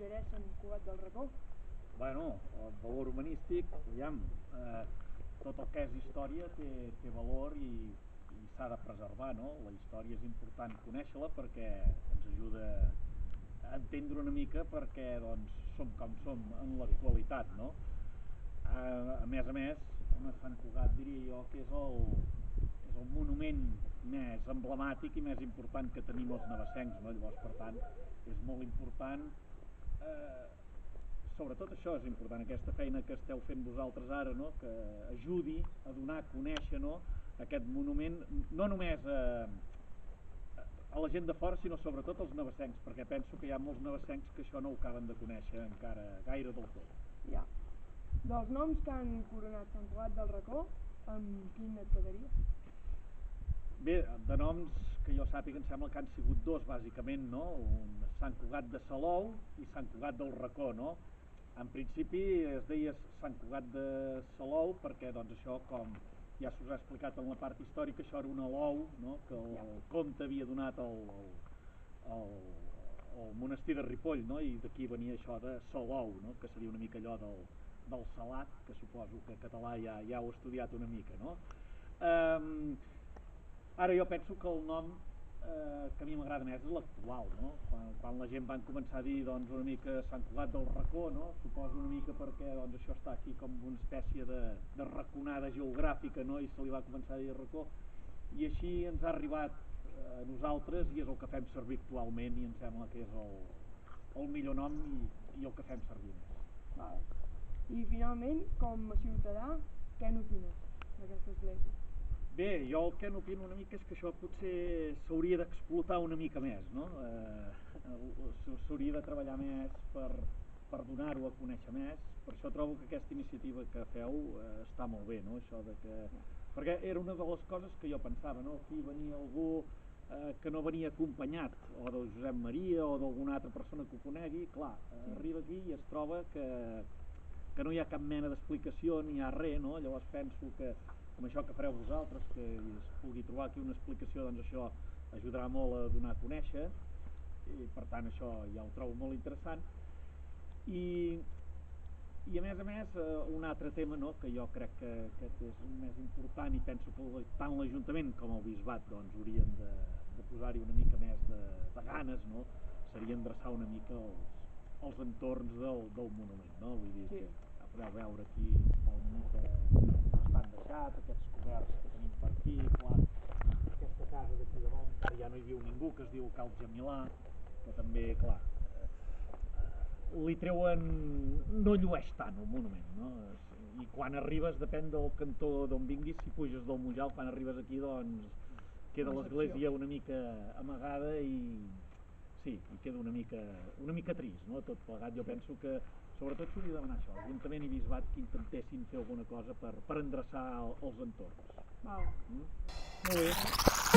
era Sant Cugat del Racó? Bueno, el valor humanístic, aviam, tot el que és història té valor i s'ha de preservar, no? La història és important conèixer-la perquè ens ajuda a entendre una mica perquè doncs, som com som en l'actualitat, no? A més, home, Sant Cugat diria jo que és el monument més emblemàtic i més important que tenim els navassencs, no? Llavors, per tant, és molt important, sobretot això és important, aquesta feina que esteu fent vosaltres ara, no? Que ajudi a donar a conèixer, no? Aquest monument, no només a la gent de fora, sinó sobretot als navassencs, perquè penso que hi ha molts navassencs que això no ho acaben de conèixer encara gaire del tot. Ja. Dels noms que han coronat Sant Cugat del Racó, amb quin et quedaria? Bé, de noms que jo sàpiga em sembla que han sigut dos, bàsicament, no? Un Sant Cugat de Salou i Sant Cugat del Racó, no? En principi es deia Sant Cugat de Salou perquè, doncs, això, com ja s'us ha explicat en la part històrica, això era un alou, no? Que el comte havia donat al monestir de Ripoll, no? I d'aquí venia això de Salou, no? Que seria una mica allò del salat, que suposo que en català ja heu estudiat una mica, no? Ara jo penso que el nom que a mi m'agrada més és l'actual, no? Quan la gent van començar a dir doncs, una mica Sant Cugat del Racó, no? Suposo una mica perquè doncs, això està aquí com una espècie de raconada geogràfica, no? I se li va començar a dir Racó, i així ens ha arribat a nosaltres i és el que fem servir actualment i em sembla que és el millor nom i el que fem servir més. Val. I finalment, com a ciutadà, què n'opines d'aquesta església? Bé, jo el que n'opino una mica és que això potser s'hauria d'explotar una mica més, no? S'hauria de treballar més per donar-ho a conèixer més, per això trobo que aquesta iniciativa que feu està molt bé, no? Això de que... Perquè era una de les coses que jo pensava, no? Aquí venia algú que no venia acompanyat, o del Josep Maria o d'alguna altra persona que ho conegui, clar, arriba aquí i es troba que no hi ha cap mena d'explicació ni hi ha res, no? Llavors penso que amb això que fareu vosaltres, que es pugui trobar aquí una explicació, doncs això ajudarà molt a donar a conèixer, i per tant això ja ho trobo molt interessant. I a més, un altre tema, no, que jo crec que aquest és més important i penso que tant l'Ajuntament com el Bisbat doncs, haurien de posar-hi una mica més de ganes, no? Seria endreçar una mica els entorns del monument, no? Vull dir, Sí. Podeu veure aquí està una mica bastant deixat, aquests coberts que tenim per aquí, clar, aquesta casa d'aquí davant encara ja no hi viu ningú, que es diu Cal Jamilà, que també, clar, li treuen... no llueix tant el monument, no? I quan arribes, depèn del cantó d'on vinguis, si puges del Mujal, quan arribes aquí, doncs, queda l'església una mica amagada i... sí, i queda una mica trist, no? Tot plegat, jo penso que sobretot s'hauria de demanar això, Ajuntament i Bisbat que intentessin fer alguna cosa per endreçar els entorns. Val. Molt bé.